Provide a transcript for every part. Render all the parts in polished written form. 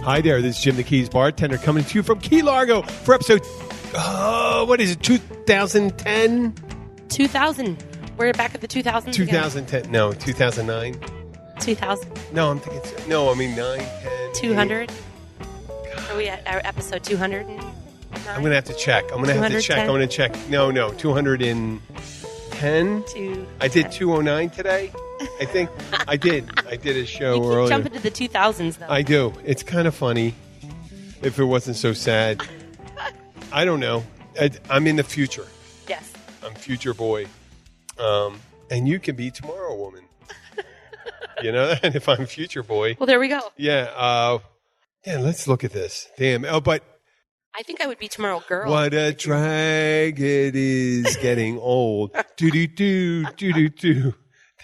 Hi there, this is Jim the Keys bartender coming to you from Key Largo for episode, what is it, 2010? 2000. We're back at the 2000s 2010, again. no, 2009. 2000. No, I'm thinking, 9, 10. 200. Are we at our episode 200? I'm going to have to check. I'm going to check. No, 210. I did 209 today. I think I did. I did a show you keep earlier. Jumping to the 2000s, though. I do. It's kind of funny if it wasn't so sad. I don't know. I'm in the future. Yes. I'm future boy. And you can be tomorrow woman. You know that? If I'm future boy. Well, there we go. Yeah. Let's look at this. Damn. Oh, but I think I would be tomorrow girl. what a drag it is getting old. Do.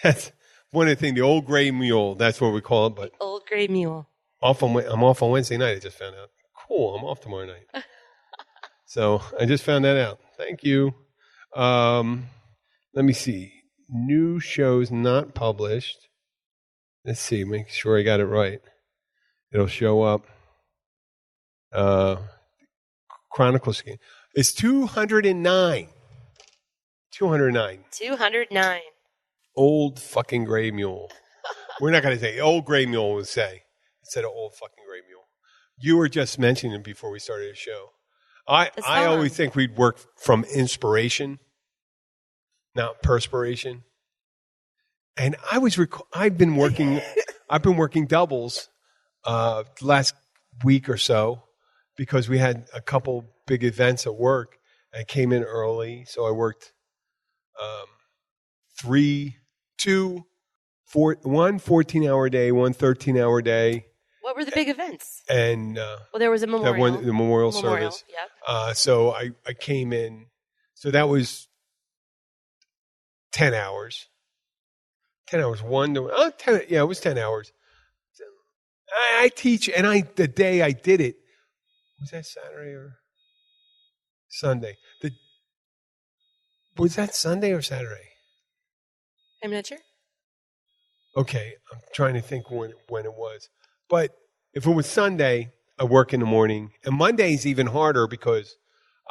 That's one of the things. The old gray mule. That's what we call it. But Old gray mule. I'm off on Wednesday night. I just found out. Cool. I'm off tomorrow night. So I just found that out. Thank you. Let me see. New shows not published. Let's see. Make sure I got it right. It'll show up. Chronicle scheme. It's 209. 209. 209. Old fucking gray mule. We're not going to say old gray mule would say instead of old fucking gray mule. You were just mentioning it before we started the show. I always think we'd work from inspiration, not perspiration. And I've been working doubles last week or so because we had a couple big events at work. I came in early, so I worked one 14-hour day, one 13-hour day. What were the big events? And there was a memorial. The memorial service. Yep. So I came in. So that was 10 hours. 10 hours. 10, yeah, it was 10 hours. I teach, and the day I did it, was that Saturday or Sunday? Was that Sunday or Saturday? I'm not sure. Okay, I'm trying to think when it was. But if it was Sunday, I work in the morning. And Monday's even harder because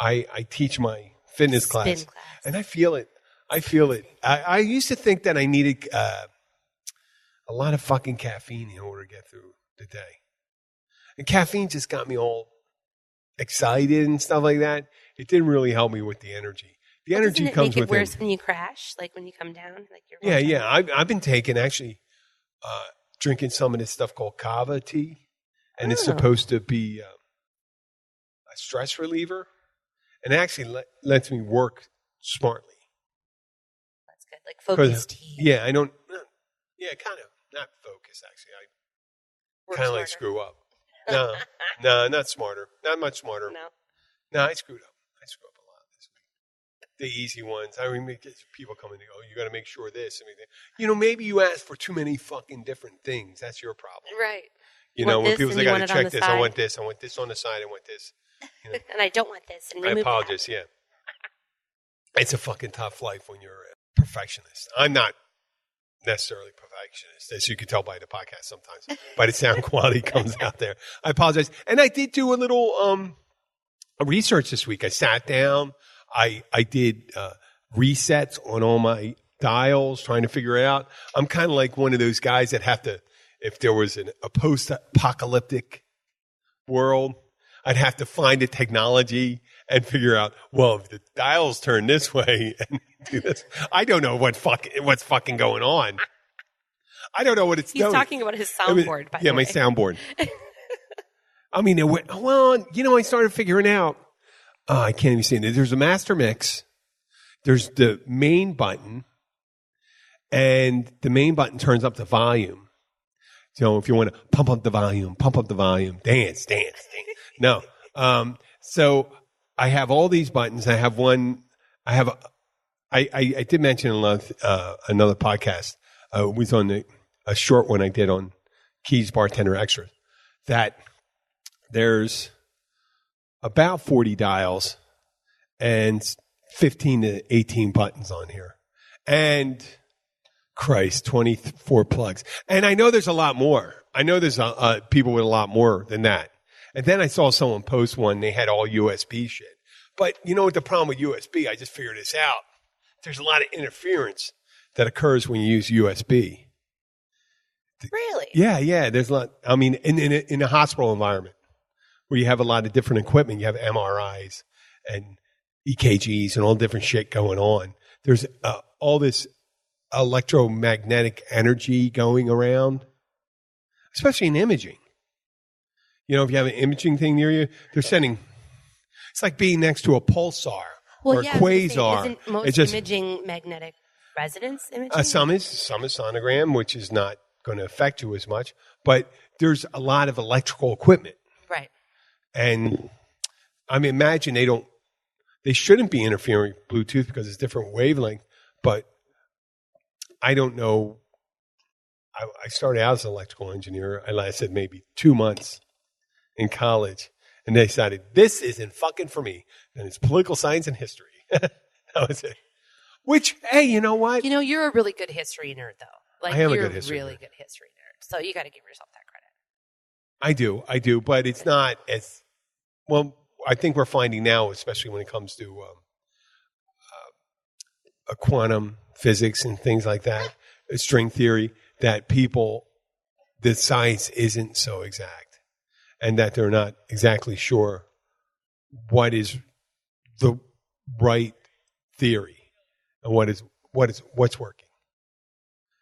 I teach my fitness class. And I feel it. I used to think that I needed a lot of fucking caffeine in order to get through the day. And caffeine just got me all excited and stuff like that. It didn't really help me with the energy. The energy doesn't it comes make it with worse when you crash, like when you come down? Like Yeah. I've been taking, actually, drinking some of this stuff called kava tea. And it's supposed to be a stress reliever. And it actually lets me work smartly. That's good. Like focused tea. Yeah, I don't. Yeah, kind of. Not focused, actually. I kind of like screw up. No, not smarter. Not much smarter. No, I screwed up. A lot this week. The easy ones. I mean, people come in and go, you got to make sure this. I mean, maybe you ask for too many fucking different things. That's your problem. Right. When people say, I got to check this. I want this on the side. I want this. And I don't want this. And I apologize, yeah. It's a fucking tough life when you're a perfectionist. I'm not necessarily perfectionist, as you can tell by the podcast sometimes. By the sound quality comes out there. I apologize. And I did do a little research this week. I sat down. I did resets on all my dials, trying to figure it out. I'm kind of like one of those guys that have to, if there was a post-apocalyptic world, I'd have to find the technology and figure out, well, if the dials turn this way and do this, I don't know what's fucking going on. I don't know what it's doing. He's talking about his soundboard, by the way. Yeah, my soundboard. I started figuring out, I can't even see it. There's a master mix. There's the main button, and the main button turns up the volume. So if you want to pump up the volume, dance. No. So I have all these buttons. I did mention another podcast. It was on a short one I did on Keys Bartender Extras, that there's about 40 dials and 15 to 18 buttons on here. And Christ, 24 plugs. And I know there's a lot more. I know there's people with a lot more than that. And then I saw someone post one. They had all USB shit. But you know what the problem with USB? I just figured this out. There's a lot of interference that occurs when you use USB. Really? Yeah. There's a lot. I mean, in a hospital environment where you have a lot of different equipment, you have MRIs and EKGs and all different shit going on. There's all this electromagnetic energy going around, especially in imaging. You know, if you have an imaging thing near you, they're sending. It's like being next to a pulsar or a quasar. Isn't most imaging magnetic resonance imaging? Some is sonogram, which is not going to affect you as much, but there's a lot of electrical equipment. Right. And I mean, imagine they shouldn't be interfering with Bluetooth because it's different wavelength, but I don't know. I started out as an electrical engineer. I lasted maybe 2 months in college, and they decided, this isn't fucking for me. And it's political science and history. That was it. Which, hey, you know what? You know, you're a really good history nerd, though. Like, I am you're a good history really nerd. good history nerd. So you got to give yourself that credit. I do, but it's not as well. I think we're finding now, especially when it comes to quantum physics and things like that, string theory, that the science isn't so exact, and that they're not exactly sure what is the right theory and what's working.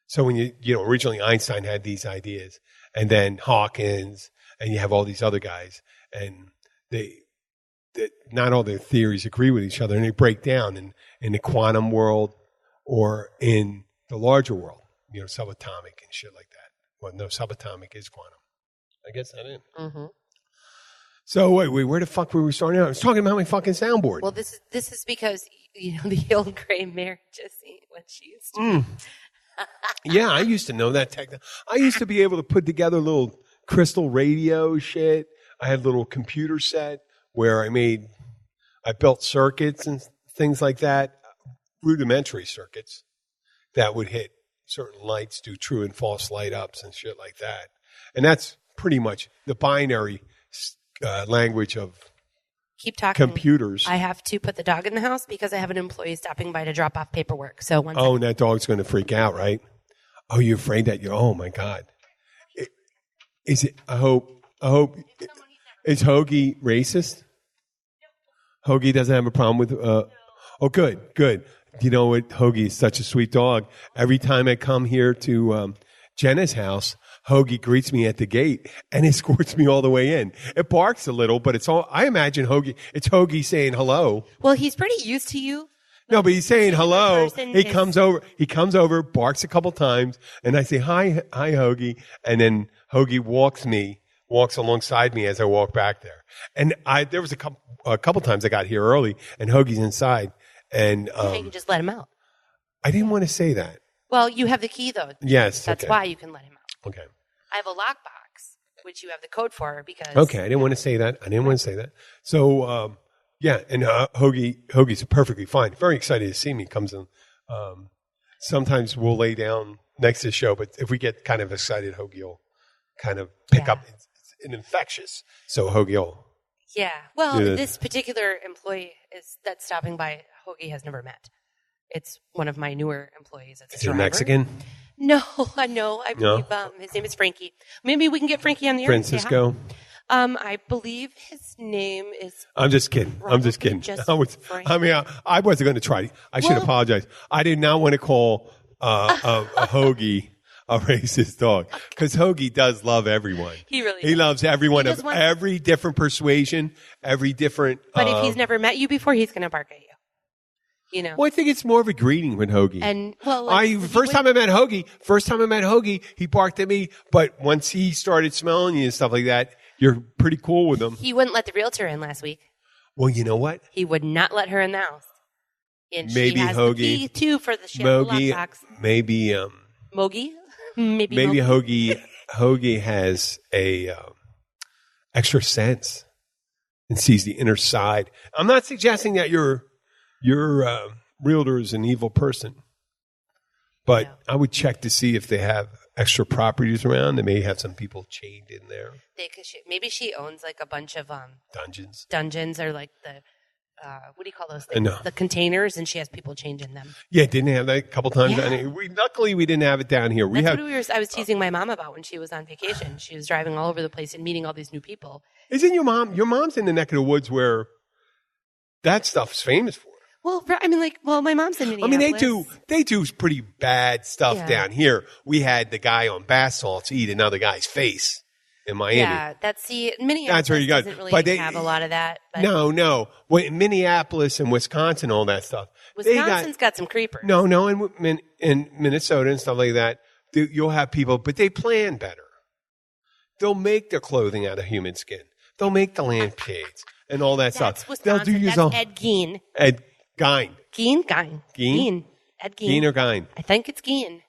So when originally Einstein had these ideas, and then Hawkins, and you have all these other guys, and not all their theories agree with each other, and they break down in the quantum world or in the larger world, subatomic and shit like that. Well, no, subatomic is quantum. I guess that is. Mm-hmm. So wait, where the fuck were we starting out? I was talking about my fucking soundboard. Well, this is because the old gray mare just ain't what she used to. Yeah, I used to know that technology. I used to be able to put together little crystal radio shit. I had a little computer set where I built circuits and things like that, rudimentary circuits that would hit certain lights, do true and false light ups and shit like that. And that's pretty much the binary language of Keep talking. computers. I have to put the dog in the house because I have an employee stopping by to drop off paperwork. So and that dog's going to freak out, right? Oh, you're afraid that oh my God. Is it, I hope, is Hoagie racist? Hoagie doesn't have a problem with, oh, good. You know what? Hoagie is such a sweet dog. Every time I come here to Jenna's house, Hoagie greets me at the gate and escorts me all the way in. It barks a little, but I imagine it's Hoagie saying hello. Well, he's pretty used to you. No, but he's saying hello. He comes over, barks a couple times, and I say, hi, Hoagie. And then Hoagie walks alongside me as I walk back there. And there was a couple times I got here early, and Hoagie's inside. And you can just let him out. I didn't want to say that. Well, you have the key, though. Yes. That's why you can let him out. Okay. I have a lockbox, which you have the code for because... Okay, I didn't want to say that. So, yeah, and Hoagie's perfectly fine. Very excited to see me. Comes in. Sometimes we'll lay down next to the show, but if we get kind of excited, Hoagie will kind of pick up. It's infectious. So Hoagie will... Yeah. Well, this particular employee that's stopping by, Hoagie has never met. It's one of my newer employees. Is he Mexican? No, I know. I believe his name is Frankie. Maybe we can get Frankie on the air. Francisco? I believe his name is... I'm just kidding. I wasn't going to try. I should apologize. I did not want to call a Hoagie a racist dog because Hoagie does love everyone. He loves everyone of every different persuasion, every different... But if he's never met you before, he's going to bark at you. Well, I think it's more of a greeting with Hoagie. And first time I met Hoagie, he barked at me. But once he started smelling you and stuff like that, you're pretty cool with him. He wouldn't let the realtor in last week. Well, you know what? He would not let her in the house. And maybe she has Hoagie, the key too for the lockbox. Maybe Mogi. Maybe Hoagie has a extra sense and sees the inner side. I'm not suggesting that your realtor is an evil person, But I would check to see if they have extra properties around. They may have some people chained in there. Maybe she owns like a bunch of dungeons or like the what do you call those things? The containers, and she has people chained in them. Yeah, didn't have that a couple times. Yeah. Luckily, we didn't have it down here. I was teasing my mom about when she was on vacation. She was driving all over the place and meeting all these new people. Isn't your mom? Your mom's in the neck of the woods where that stuff's famous for. Well, my mom's in Minneapolis. I mean, they do pretty bad stuff down here. We had the guy on bath salts eat another guy's face in Miami. Yeah, Minneapolis that's where you got. Doesn't really have a lot of that. But no. Well, in Minneapolis and Wisconsin, all that stuff. Wisconsin's got some creepers. No, in Minnesota and stuff like that, you'll have people, but they plan better. They'll make their clothing out of human skin. They'll make the lampshades and all that stuff. Wisconsin. That's Ed Gein. Ed Gein. Gein. Ed Gein. Gein or Gein? I think it's Gein.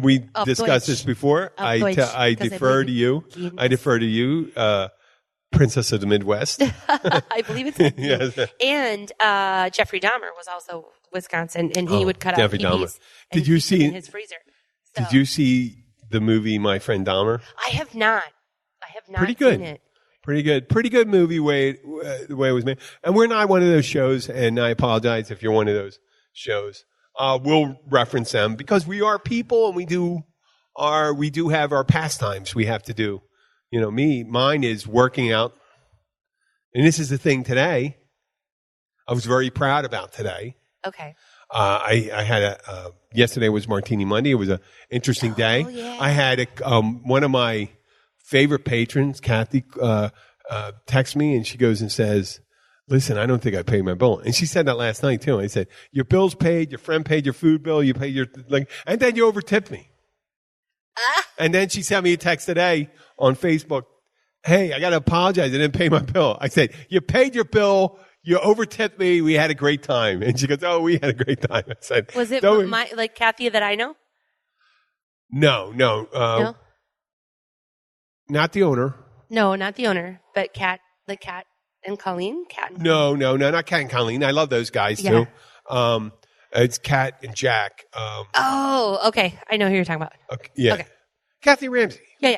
We discussed this before. I defer to you. I defer to you, Princess of the Midwest. I believe it's yes. And Jeffrey Dahmer was also Wisconsin, and he would cut out PBs. Did you see in his freezer? So. Did you see the movie My Friend Dahmer? I have not. Pretty good. Seen it. Pretty good movie the way it was made. And we're not one of those shows, and I apologize if you're one of those shows. We'll reference them because we are people, and we do have our pastimes we have to do. You know, mine is working out. And this is the thing today I was very proud about today. Okay. I had yesterday was Martini Monday. It was an interesting day. Yeah. I had one of my favorite patrons, Kathy, texts me, and she goes and says, listen, I don't think I paid my bill. And she said that last night, too. I said, your bill's paid, your friend paid your food bill, you paid and then you overtipped me. And then she sent me a text today on Facebook, hey, I got to apologize, I didn't pay my bill. I said, you paid your bill, you overtipped me, we had a great time. And she goes, oh, we had a great time. I said, was it like Kathy that I know? No. No? Not the owner. No, not the owner, but Kat and Colleen. No, not Kat and Colleen. I love those guys too. It's Kat and Jack. Okay. I know who you're talking about. Okay, yeah. Okay. Kathy Ramsey. Yeah.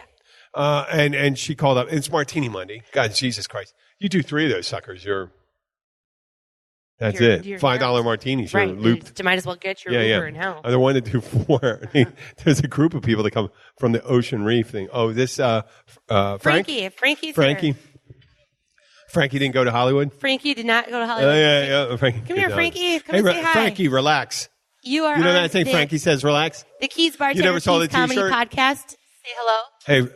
And she called up. It's Martini Monday. God, Jesus Christ. You do 3 of those suckers. That's it. $5 martinis. You're right. looped. You might as well get your Uber in hell. I don't want to do 4. There's a group of people that come from the Ocean Reef thing. Oh, this Frankie. Frankie's Frankie. Here. Frankie didn't go to Hollywood? Frankie did not go to Hollywood. Yeah. Frankie. Come here, Frankie. Come and say hi. Frankie, relax. You know that thing Frankie says, relax? The Keys Bartender you never saw the Comedy Podcast. Say hello. Hey.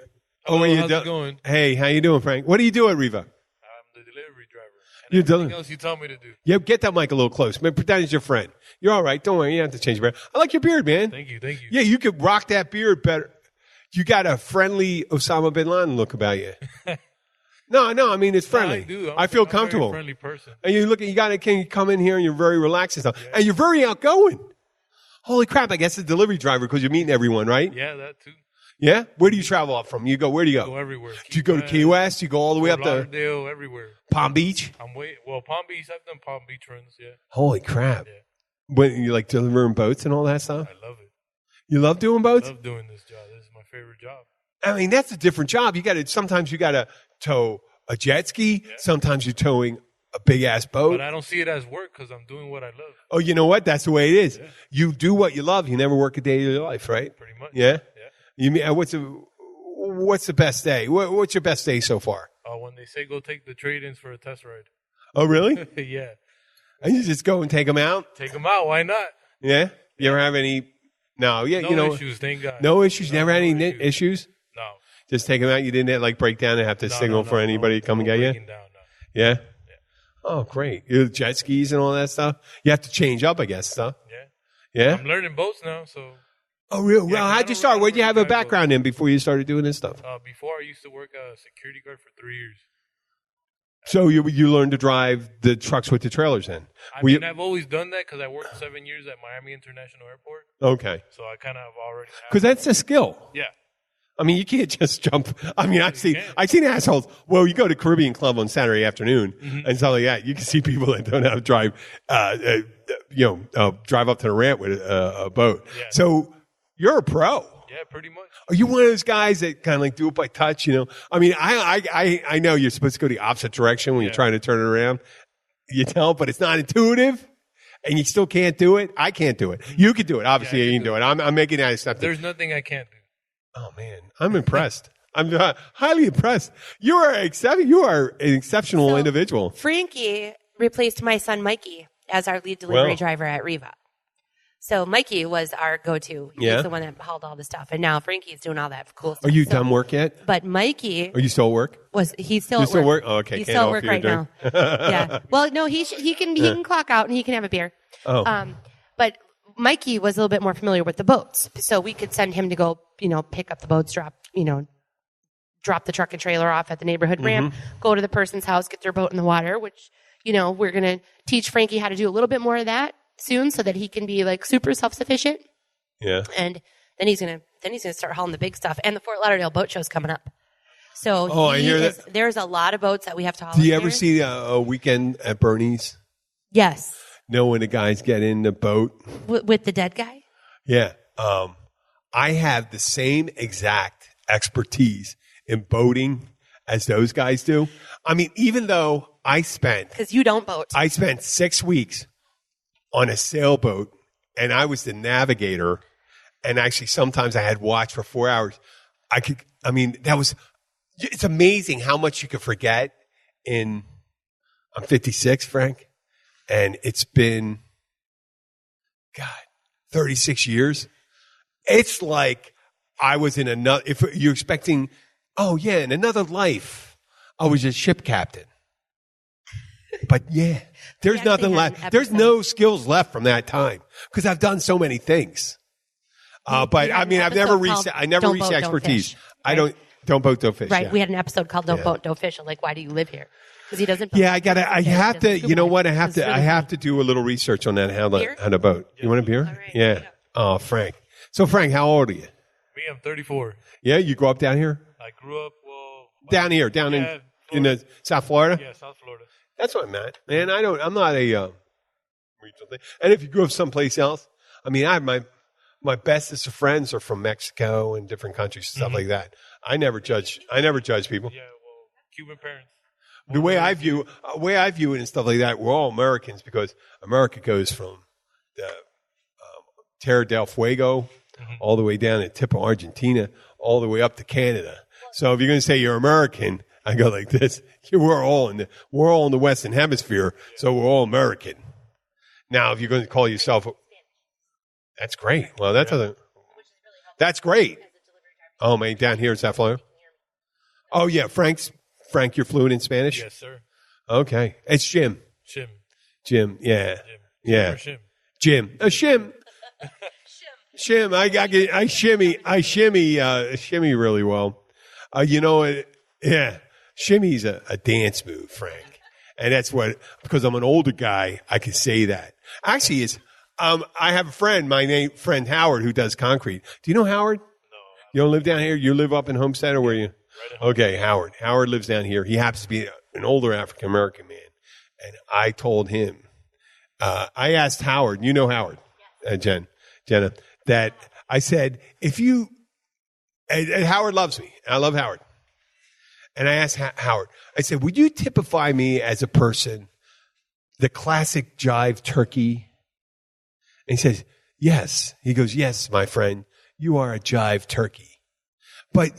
Hello, how's it going? Hey, how you doing, Frank? What do you do at Riva? I'm the delivery driver. And everything else you told me to do. Yeah, get that mic a little close. Man, pretend it's your friend. You're all right. Don't worry. You don't have to change your beard. I like your beard, man. Thank you. Yeah, you could rock that beard better. You got a friendly Osama bin Laden look about you. No, I mean, it's friendly. I do. I feel comfortable. I'm a very friendly person. And can you come in here and you're very relaxed and stuff. Yeah. And you're very outgoing. Holy crap, I guess the delivery driver because you're meeting everyone, right? Yeah, that too. Yeah? Where do you travel up from? Where do you go? I go everywhere. Do you go to Key West? Do you go all the way up to Lauderdale, everywhere. Palm Beach? Palm Beach. I've done Palm Beach runs, yeah. Holy crap. Yeah. When you like delivering boats and all that stuff? I love it. You love doing boats? I love doing this job. This is my favorite job. I mean, that's a different job. Sometimes you got to tow a jet ski. Yeah. Sometimes you're towing a big ass boat. But I don't see it as work because I'm doing what I love. Oh, you know what? That's the way it is. Yeah. You do what you love. You never work a day of your life, right? Pretty much. Yeah? You mean what's the best day? What's your best day so far? When they say go take the trade-ins for a test ride. Oh, really? Yeah. And you just go and take them out? Take them out. Why not? Yeah? You ever have any? No. Yeah. No issues, thank God. No issues? Never had any issues? No. Just take them out? You didn't break down and have to signal for anybody to come and get you? Down, no. Yeah? Oh, great. You jet skis and all that stuff? You have to change up, I guess, stuff? Yeah. Yeah? I'm learning boats now, so. Oh, really? Well, how'd you start? Where'd you have a background in before you started doing this stuff? Before, I used to work a security guard for 3 years. So you learned to drive the trucks with the trailers then? I've always done that because I worked 7 years at Miami International Airport. Okay. So I kind of already have. Because that's a skill. Yeah. I mean, you can't just jump. I mean, I've seen assholes. Well, you go to Caribbean Club on Saturday afternoon and stuff like that. You can see people that don't know how to drive drive up to the ramp with a boat. Yeah. So you're a pro. Yeah, pretty much. Are you one of those guys that kind of like do it by touch? I mean, I know you're supposed to go the opposite direction when you're trying to turn it around, but it's not intuitive. And you still can't do it? I can't do it. You can do it. Obviously, you can do it. I'm making that stuff. There's nothing I can't do. Oh, man. I'm impressed. I'm highly impressed. You are an exceptional individual. Frankie replaced my son, Mikey, as our lead delivery driver at Riva. So Mikey was our go-to. He's the one that hauled all the stuff. And now Frankie's doing all that cool stuff. Are you done work yet? But Mikey... Are you still at work? He's still at work. Oh, okay. He's still at work right now. Yeah. Well, no, he can clock out and he can have a beer. Oh. But Mikey was a little bit more familiar with the boats. So we could send him to go, pick up the boats, drop the truck and trailer off at the neighborhood ramp, go to the person's house, get their boat in the water, which, we're going to teach Frankie how to do a little bit more of that soon so that he can be like super self-sufficient. Yeah. And then he's going to start hauling the big stuff. And the Fort Lauderdale boat show's coming up. So I hear that. There's a lot of boats that we have to haul. Do you ever see a weekend at Bernie's? Yes. When the guys get in the boat? With the dead guy? Yeah. I have the same exact expertise in boating as those guys do. I mean, even though because you don't boat. I spent 6 weeks on a sailboat, and I was the navigator, and actually sometimes I had watch for 4 hours. It's amazing how much you can forget I'm 56, Frank, and it's been, 36 years. It's like I was in another, if you're expecting, in another life, I was a ship captain. But there's nothing left. There's no skills left from that time because I've done so many things. But I mean, I've never reached expertise. I don't boat, don't fish. Right. Yeah. We had an episode called Don't Boat, Don't Fish. I'm like, why do you live here? Because he doesn't. Yeah, I have to, you know what? I have to do a little research on that, how to boat. You want a beer? Right. Yeah. Oh, Frank. So Frank, how old are you? Me, I'm 34. Yeah. You grew up down here? I grew up, down here, in the South Florida? Yeah, South Florida. That's what I meant. Man, I'm not a regional thing. And if you grew up someplace else, I mean, I have my bestest of friends are from Mexico and different countries, stuff like that. I never judge people. Yeah, Cuban parents. The way I view it and stuff like that, we're all Americans because America goes from the Tierra del Fuego all the way down to the tip of Argentina, all the way up to Canada. So if you're going to say you're American, I go like this. We're all in the Western Hemisphere, so we're all American. Now, if you're going to call yourself, that's great. Well, that's great. Oh, man, down here in South Florida? Oh, yeah, Frank, you're fluent in Spanish? Yes, sir. Okay. It's Jim. Jim, yeah. Yeah. Jim. Shim. Shim. I shimmy really well. Shimmy's a dance move, Frank. And that's because I'm an older guy, I can say that. Actually, I have a friend, friend Howard, who does concrete. Do you know Howard? No. You don't live down here? You live up in Homestead or where you? Right. Okay, Howard. Howard lives down here. He happens to be an older African-American man. And I told him, I asked Howard, you know Howard, Jenna, that I said, and Howard loves me. I love Howard. And I asked Howard, I said, would you typify me as a person, the classic jive turkey? And he says, yes. He goes, yes, my friend, you are a jive turkey. But,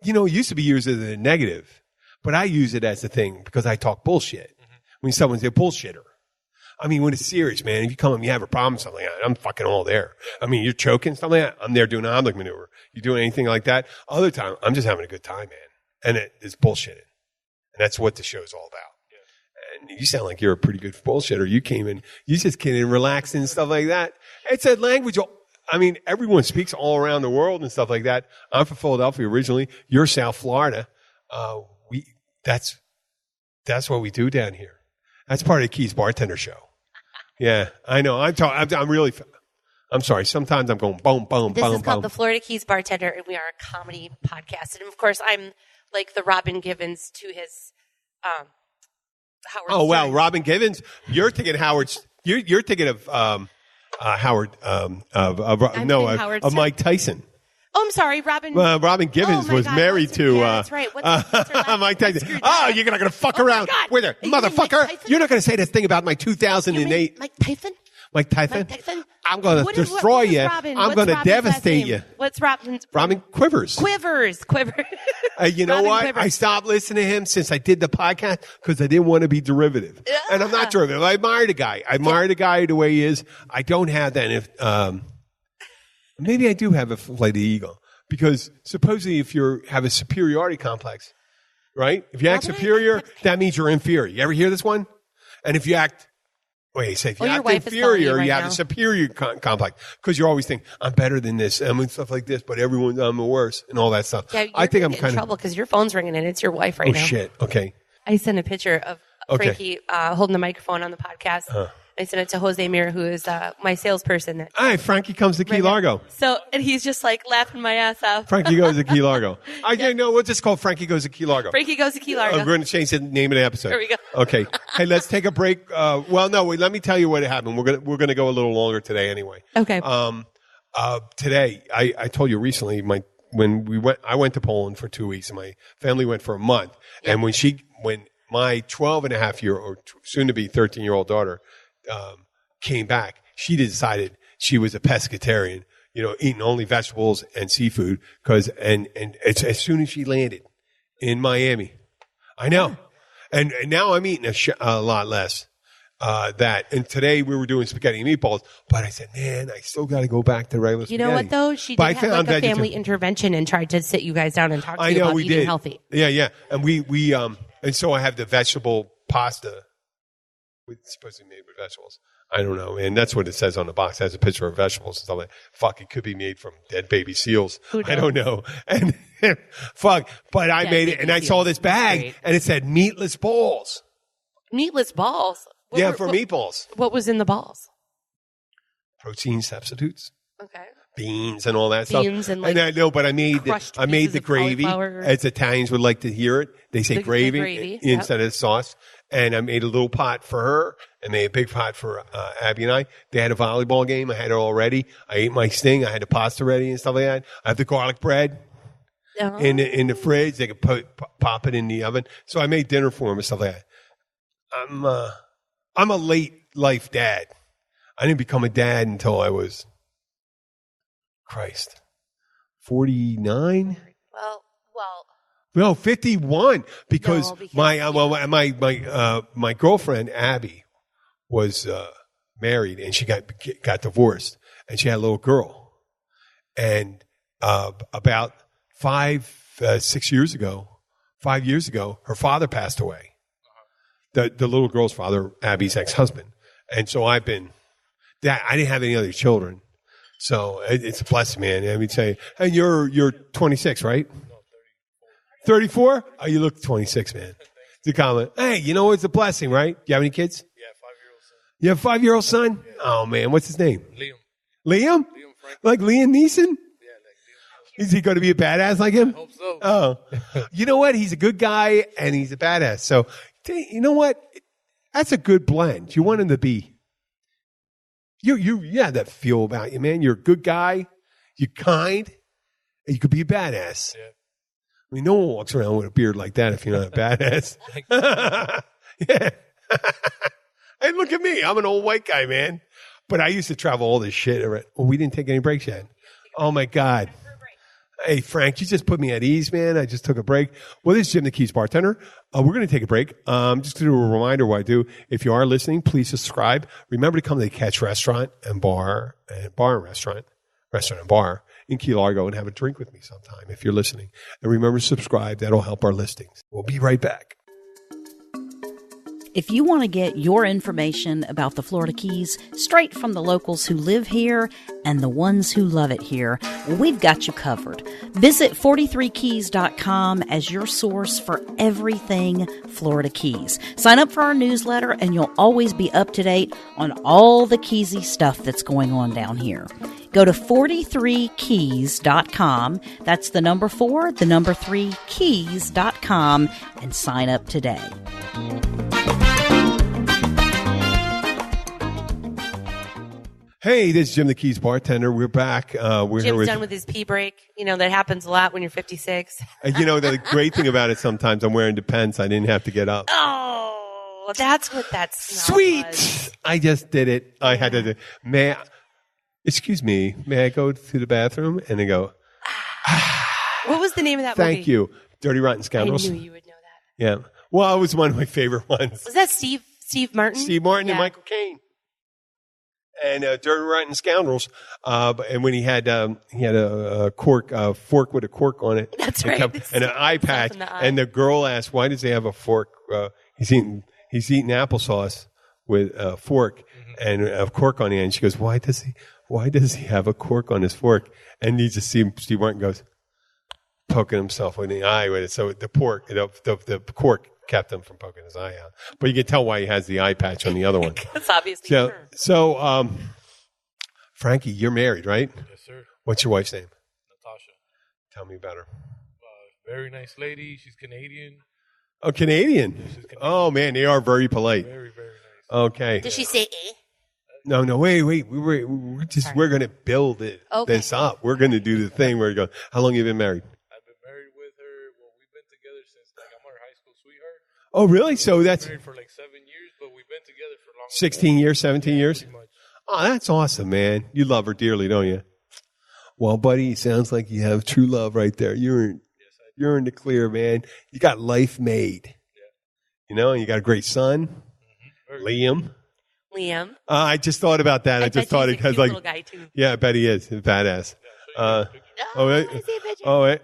it used to be used as a negative, but I use it as a thing because I talk bullshit. When someone's a bullshitter. I mean, when it's serious, man, if you come and you have a problem, something like that, I'm fucking all there. I mean, you're choking, something like that, I'm there doing an omelet maneuver. You doing anything like that? Other time, I'm just having a good time, man. And it's bullshitting. And that's what the show's all about. Yeah. And you sound like you're a pretty good bullshitter. You came in, you just came in relaxing and stuff like that. It's a language, I mean, everyone speaks all around the world and stuff like that. I'm from Philadelphia originally. You're South Florida. That's what we do down here. That's part of the Keys Bartender Show. Yeah, I know. I'm sorry. Sometimes I'm going boom, boom, This boom, is called boom. the Florida Keys Bartender, and we are a comedy podcast. And of course, I'm like the Robin Givens to his Howard. Oh, wow. Stern. Robin Givens. You're thinking Howard's You're thinking of Howard of Mike Tyson. Oh, I'm sorry, Robin. Robin Givens was married to. That's right. What's her Mike Tyson. Oh, you're not going to fuck around with her, motherfucker. You're not going to say this thing about my 2008. Mike Tyson? Mike Tyson? I'm going to destroy you. I'm going to devastate you. What's Robin's? Robin Quivers. Quivers. You know what? I stopped listening to him since I did the podcast because I didn't want to be derivative. And I'm not derivative. I admire the guy. I admire the guy the way he is. I don't have that. Maybe I do have a flight of ego because supposedly if you have a superiority complex, right? If you act superior, that means you're inferior. You ever hear this one? And if you act, if you act inferior, you have a superior complex because you always think, I'm better than this. And stuff like this, but I'm worse and all that stuff. Yeah, I think I'm kind of in trouble because your phone's ringing and it's your wife right now. Oh, shit. Okay. I sent a picture of Frankie holding the microphone on the podcast. I sent it to Jose Mir, who is my salesperson. Hi, Frankie comes to Key Largo. So, and he's just like laughing my ass off. Frankie goes to Key Largo. We'll just call Frankie goes to Key Largo. Frankie goes to Key Largo. We're going to change the name of the episode. There we go. Okay. Hey, let's take a break. Let me tell you what happened. We're going to go a little longer today anyway. Okay. Today, I told you recently, I went to Poland for 2 weeks and my family went for a month. Yeah. And when my 12-and-a-half-year or soon to be 13-year-old daughter, came back, she decided she was a pescatarian, eating only vegetables and seafood and it's as soon as she landed in Miami. I know. And now I'm eating a lot less, and today we were doing spaghetti and meatballs, but I said, man, I still got to go back to regular spaghetti. You know what though? She did have a family intervention and tried to sit you guys down and talk to you about eating healthy. Yeah. And we and so I have the vegetable pasta. It's supposed to be made with vegetables. I don't know. And that's what it says on the box. It has a picture of vegetables and stuff like that. Fuck, it could be made from dead baby seals. I don't know. And fuck, but I made it and I saw this bag and it said meatless balls. Meatless balls? Meatballs. What was in the balls? Protein substitutes. Okay. Beans and all that stuff. And I know, but I made the gravy, as Italians would like to hear it. They say gravy instead of sauce. And I made a little pot for her and made a big pot for Abby and I. They had a volleyball game. I had it all ready. I ate my sting. I had the pasta ready and stuff like that. I have the garlic bread in the fridge. They could pop it in the oven. So I made dinner for them and stuff like that. I'm a late life dad. I didn't become a dad until I was 49. No, 51 because my girlfriend Abby was married and she got divorced and she had a little girl and about 5 years ago her father passed away. The little girl's father, Abby's ex-husband, and so I didn't have any other children, so it's a blessing, man. Let me tell you, and you're 26, right? 34? Oh, you look 26, man. It's a comment. Hey, it's a blessing, right? You have any kids? Yeah, 5-year-old son. You have a 5-year-old son? Yeah. Oh, man. What's his name? Liam? Like Liam Neeson? Yeah, like Liam Neeson. Is he going to be a badass like him? I hope so. Oh. You know what? He's a good guy and he's a badass. So, you know what? That's a good blend. You want him to be. You have that feel about you, man. You're a good guy. You're kind. And you could be a badass. Yeah. I mean, no one walks around with a beard like that if you're not a badass. Yeah. Hey, look at me. I'm an old white guy, man. But I used to travel all this shit. We didn't take any breaks yet. Oh, my God. Hey, Frank, you just put me at ease, man. I just took a break. Well, this is Jim the Keys bartender. We're going to take a break. Just to do a reminder what I do. If you are listening, please subscribe. Remember to come to the Catch Restaurant and Bar and Restaurant and Bar in Key Largo and have a drink with me sometime if you're listening. And remember to subscribe. That'll help our listings. We'll be right back. If you want to get your information about the Florida Keys straight from the locals who live here and the ones who love it here, we've got you covered. Visit 43keys.com as your source for everything Florida Keys. Sign up for our newsletter and you'll always be up to date on all the Keysy stuff that's going on down here. Go to 43keys.com. That's the number 4, the number 3, keys.com and sign up today. Hey, this is Jim the Keys bartender. We're back. We're here Jim's with, done with his pee break. You know, that happens a lot when you're 56. the great thing about it, sometimes I'm wearing Depends. I didn't have to get up. Oh, that's what that smell Sweet. was. I just did it. I had to do. Excuse me, may I go to the bathroom? And they go, What was the name of that movie? thank you. Dirty Rotten Scoundrels. I knew you would know that. Yeah. Well, it was one of my favorite ones. Was that Steve Martin? Steve Martin Yeah. and Michael Caine. And Dirty Rotten Scoundrels. And when he had a fork with a cork on it. That's and right. and an eye patch. in the eye. And the girl asked, why does he have a fork? He's eating applesauce with a fork and a cork on the end. She goes, why does he have a cork on his fork? And you just see Steve Martin goes, poking himself in the eye with it. So the cork kept him from poking his eye out. But you can tell why he has the eye patch on the other one. That's obviously true. So, Frankie, you're married, right? Yes, sir. What's your wife's name? Natasha. Tell me about her. Very nice lady. She's Canadian. Oh, Canadian. She's Canadian. Oh, man, they are very polite. Very, very nice. Okay. Did she say eh? No, wait. We're going to build this up. We're going to do the thing where you go, how long have you been married? I've been married with her. Well, we've been together since I'm her high school sweetheart. Oh, really? So that's Married for 7 years, but we've been together for longer. 16 years, 17 years? Pretty much. Oh, that's awesome, man. You love her dearly, don't you? Well, buddy, sounds like you have true love right there. You're in the clear, man. You got life made. Yeah. And you got a great son, Liam. I just thought about that. I just thought it because, little guy too. yeah, I bet he is. He's badass.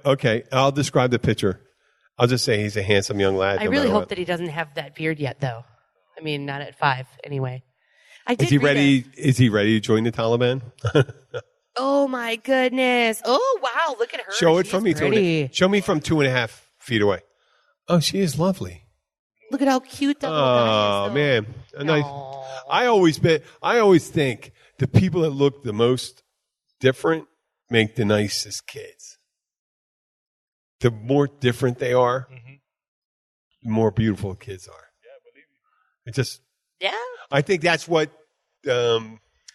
Okay. I'll describe the picture. I'll just say he's a handsome young lad. I really hope that he doesn't have that beard yet, though. I mean, not at 5, anyway. Is he ready? Is he ready to join the Taliban? Oh my goodness! Oh wow! Look at her. Show it She's from me. pretty. Show me from 2.5 feet away. Oh, she is lovely. Look at how cute that little guy is. Oh man, nice. I always think the people that look the most different make the nicest kids. The more different they are, the more beautiful kids are. Yeah, I believe you. It just, Yeah. I think that's what.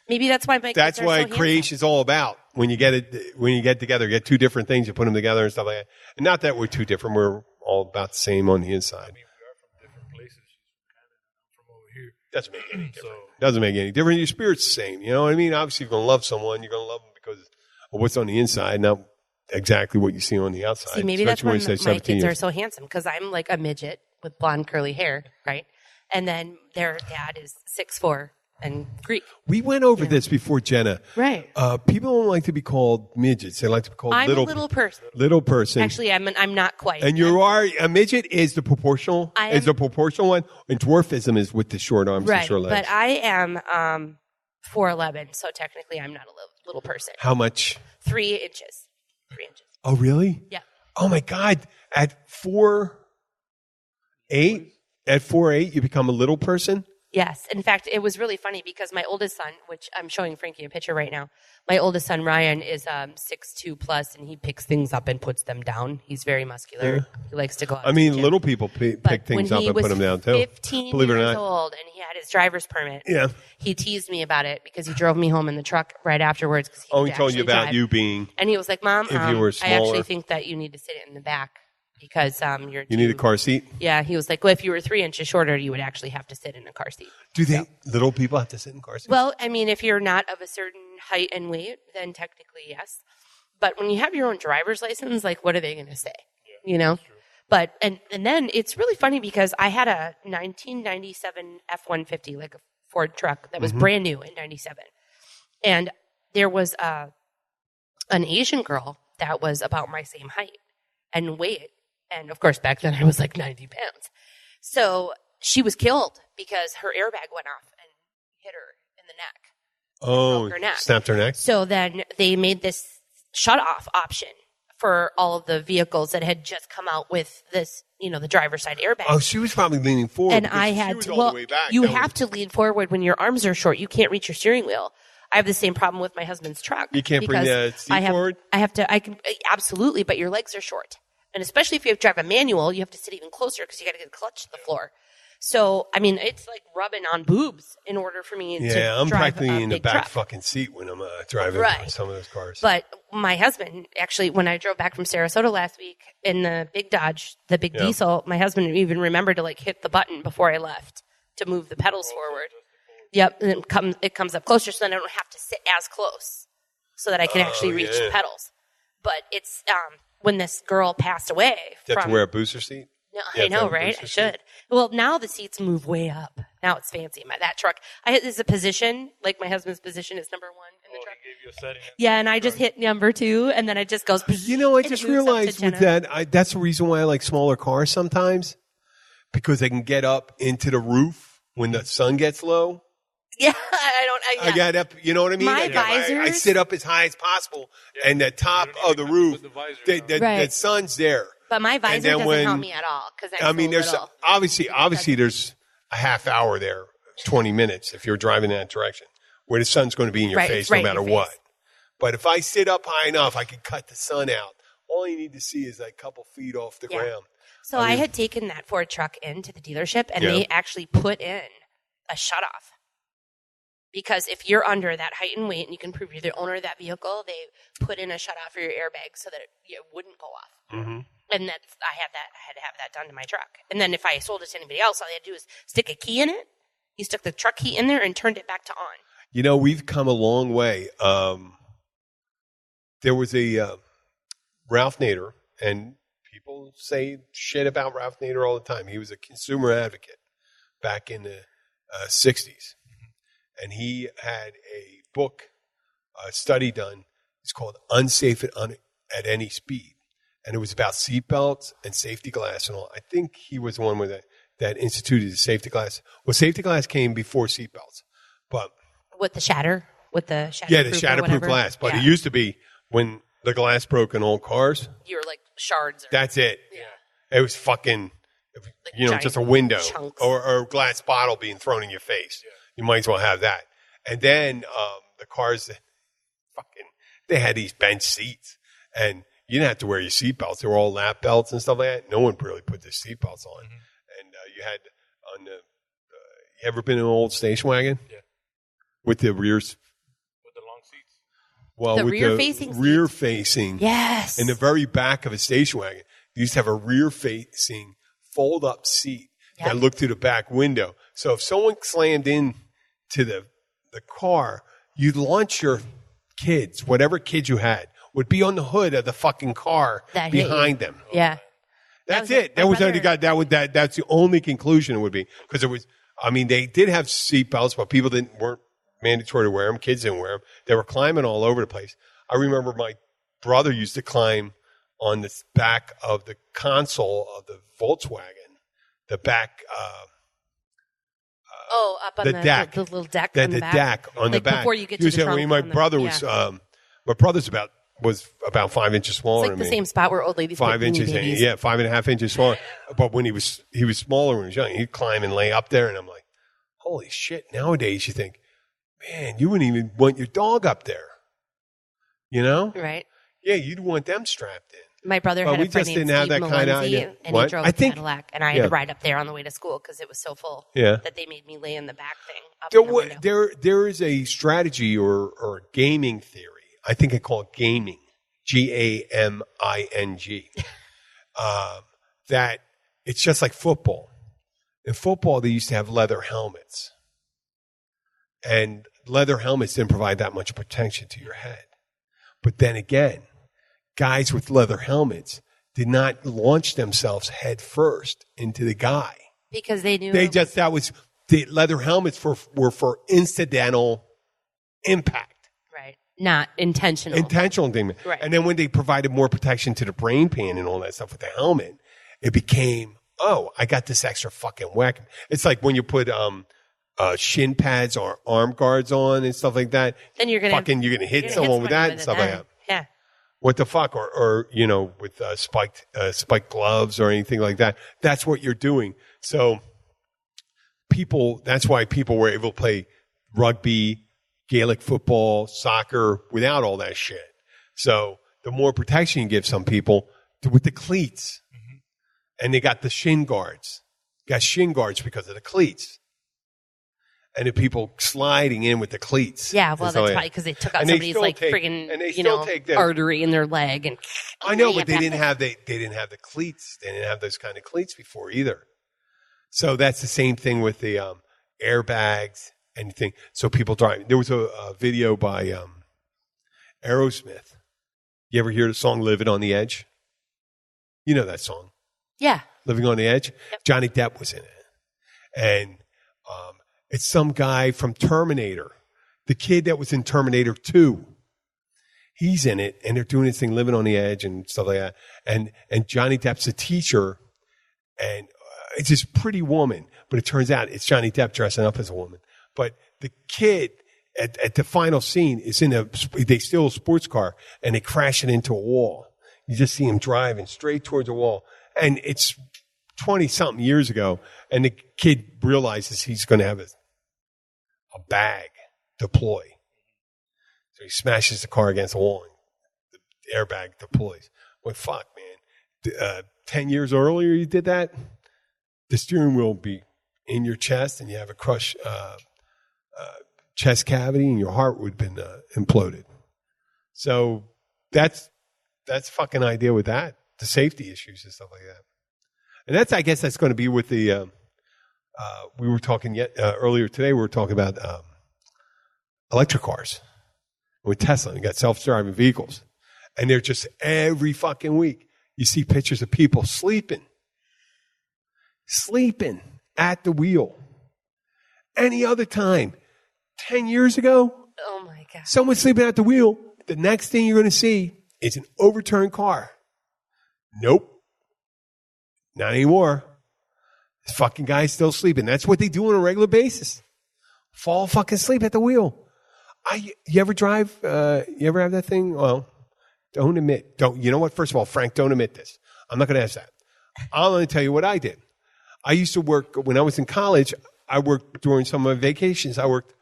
Maybe that's why my kids That's are why so creation is all about. When you get together, get two different things, you put them together and stuff like that. And not that we're two different; we're all about the same on the inside. I mean, we are from different places. She's from Canada, I'm from over here. Doesn't make any difference. So, Doesn't make any difference. Your spirit's the same. You know what I mean? Obviously, you're going to love someone. You're going to love them because of what's on the inside, not exactly what you see on the outside. See, maybe that's Especially why when you say my 17 kids are years. so handsome because I'm like a midget with blonde curly hair, right? And then their dad is 6'4" and Greek. We went over this before, Jenna. Right. People don't like to be called midgets. They like to be called I'm a little person. little person. Actually, I'm not quite. And you are a midget is the proportional one, and dwarfism is with the short arms and right, short legs. but I am 4'11", so technically I'm not a little person. How much? 3 inches. 3 inches. Oh, really? Yeah. Oh my God! At 4'8", you become a little person. Yes. In fact, it was really funny because my oldest son, which I'm showing Frankie a picture right now, my oldest son, Ryan, is 6'2" plus, and he picks things up and puts them down. He's very muscular. Yeah. He likes to go out I to mean, the gym. little people pick things up and put them down too. When he was 15 Believe it or years not. old and he had his driver's permit, Yeah. he teased me about it because he drove me home in the truck right afterwards. Cause Oh, he told you about you being. And he was like, Mom, If you were I actually smaller. think that you need to sit in the back because You need a car seat. Yeah, he was like, well, if you were 3 inches shorter, you would actually have to sit in a car seat. Do little people have to sit in car seats? Well, I mean, if you're not of a certain height and weight, then technically yes. But when you have your own driver's license, like, what are they going to say? Yeah, you know? But, and then it's really funny because I had a 1997 F-150, like a Ford truck that was brand new in 97. And there was an Asian girl that was about my same height and weight. And of course, back then I was like 90 pounds. So she was killed because her airbag went off and hit her in the neck. Oh, her neck. snapped her neck. So then they made this shut-off option for all of the vehicles that had just come out with this, the driver's side airbag. Oh, she was probably leaning forward. And because I she had was to, all well, the way back. you That have to lean forward when your arms are short. You can't reach your steering wheel. I have the same problem with my husband's truck. You can't bring the seat forward? I can, absolutely, but your legs are short. And especially if you have to drive a manual, you have to sit even closer because you got to get the clutch to the floor. So, I mean, it's like rubbing on boobs in order for me to Yeah, I'm drive practically a in the big back truck. fucking seat when I'm driving Right. some of those cars. But my husband, actually, when I drove back from Sarasota last week in the big Dodge, the big diesel, my husband even remembered to like hit the button before I left to move the pedals forward. Yep, and it comes up closer, so then I don't have to sit as close, so that I can actually reach the pedals. But it's when this girl passed away. You have to wear a booster seat? No, I know, right? I should. Well, now the seats move way up. Now it's fancy. That truck, there's a position, like my husband's position is number 1 in the truck. He gave you a setting. Yeah, and I just hit number 2, and then it just goes. You know, I and it just moves up to realized with Jenna. that, that's the reason why I like smaller cars sometimes, because they can get up into the roof when the sun gets low. Yeah, I got up, you know what I mean? My I visors- sit up as high as possible, and the top of the roof, the sun's there. But my visor then doesn't when- help me at all because I'm I mean, so there's little. obviously there's a half hour there, 20 minutes if you're driving in that direction, where the sun's going to be in your Right, face it's right no in matter your what. face. But if I sit up high enough, I can cut the sun out. All you need to see is like a couple feet off the ground. So I had taken that Ford truck into the dealership, and Yeah. they actually put in a shutoff. Because if you're under that height and weight, and you can prove you're the owner of that vehicle, they put in a shutoff for your airbag so that it wouldn't go off. Mm-hmm. And I had to have that done to my truck. And then if I sold it to anybody else, all they had to do is stick a key in it. You stuck the truck key in there and turned it back to on. You know, we've come a long way. There was a Ralph Nader, and people say shit about Ralph Nader all the time. He was a consumer advocate back in the 60s. And he had a book, a study done. It's called Unsafe at Any Speed. And it was about seatbelts and safety glass and all. I think he was the one that instituted the safety glass. Well, safety glass came before seatbelts. But With the shatter? With the shatterproof yeah, the shatterproof glass. But it used to be when the glass broke in old cars. You were like shards. That's it. Yeah. It was fucking, giant just a window chunks. or a glass bottle being thrown in your face. Yeah. You might as well have that. And then the cars, they had these bench seats, and you didn't have to wear your seatbelts. They were all lap belts and stuff like that. No one really put their seatbelts on. Mm-hmm. And you had on the. You ever been in an old station wagon? Yeah. With the rears. With the long seats. Well, The with rear-facing the rear facing. Yes. In the very back of a station wagon, you used to have a rear facing fold up seat that looked through the back window. So if someone slammed in to the car, you'd launch your kids, whatever kids you had, would be on the hood of the fucking car That hit behind you. them. Yeah. That's That was it. That my was only brother- that's the only conclusion it would be, because it was. I mean, they did have seatbelts, but people weren't mandatory to wear them. Kids didn't wear them. They were climbing all over the place. I remember my brother used to climb on the back of the console of the Volkswagen, the back. Up on the deck, the little deck the on the back. deck on the Like back. before you get He to the trunk. my on the- brother was, my brother's was about 5 inches smaller It's like than the me. same spot where old ladies 5 put inches, babies. 5.5 inches smaller. But when he was smaller when he was young, he'd climb and lay up there, and I'm like, holy shit! Nowadays, you think, man, you wouldn't even want your dog up there, you know? Right. Yeah, you'd want them strapped in. My brother But had we a friend just named didn't have Steve that kind of Malenzi, idea. and What? he drove I a think- Cadillac, and I had yeah. to ride up there on the way to school because it was so full Yeah. that they made me lay in the back thing. Up in the window. There is a strategy or gaming theory. I think I call it gaming, GAMING, that it's just like football. In football, they used to have leather helmets. And leather helmets didn't provide that much protection to your head. But then again, guys with leather helmets did not launch themselves head first into the guy. Because they knew The leather helmets were for incidental impact. right, not intentional. Intentional thing. Right. And then when they provided more protection to the brain pan and all that stuff with the helmet, it became, oh, I got this extra fucking whack. It's like when you put shin pads or arm guards on and stuff like that. Then you're gonna hit someone with that and stuff like that. Yeah. What the fuck? Or with spiked gloves or anything like that. That's what you're doing. So that's why people were able to play rugby, Gaelic football, soccer without all that shit. So the more protection you give some people with the cleats, and they got the shin guards, got shin guards because of the cleats. And the people sliding in with the cleats. Yeah, well, that's probably because they took out somebody's friggin' artery in their leg. And I know, but they didn't have the cleats. They didn't have those kind of cleats before either. So that's the same thing with the airbags and thing. So people driving. There was a video by Aerosmith. You ever hear the song "Living on the Edge"? You know that song. Yeah. Living on the Edge. Yep. Johnny Depp was in it, and it's some guy from Terminator, the kid that was in Terminator 2. He's in it, and they're doing this thing, Living on the Edge and stuff like that. And Johnny Depp's a teacher, and it's this pretty woman, but it turns out it's Johnny Depp dressing up as a woman. But the kid at the final scene is they steal a sports car, and they crash it into a wall. You just see him driving straight towards a wall. And it's 20-something years ago, and the kid realizes he's going to have a bag deploy. So he smashes the car against the wall, and the airbag deploys. Well, fuck, man. 10 years earlier you did that, the steering wheel will be in your chest, and you have a crushed chest cavity, and your heart would have been imploded. So that's fucking idea with that, the safety issues and stuff like that. And I guess that's going to be with the, we were talking earlier today, we were talking about electric cars. With Tesla, you got self-driving vehicles. And they're just every fucking week, you see pictures of people sleeping at the wheel. Any other time, 10 years ago, oh my God, someone sleeping at the wheel, the next thing you're going to see is an overturned car. Nope. Not anymore. This fucking guy's still sleeping. That's what they do on a regular basis. Fall fucking asleep at the wheel. You ever drive? You ever have that thing? Well, don't admit. You know what? First of all, Frank, don't admit this. I'm not going to ask that. I'll only tell you what I did. I used to work, when I was in college, I worked during some of my vacations. I worked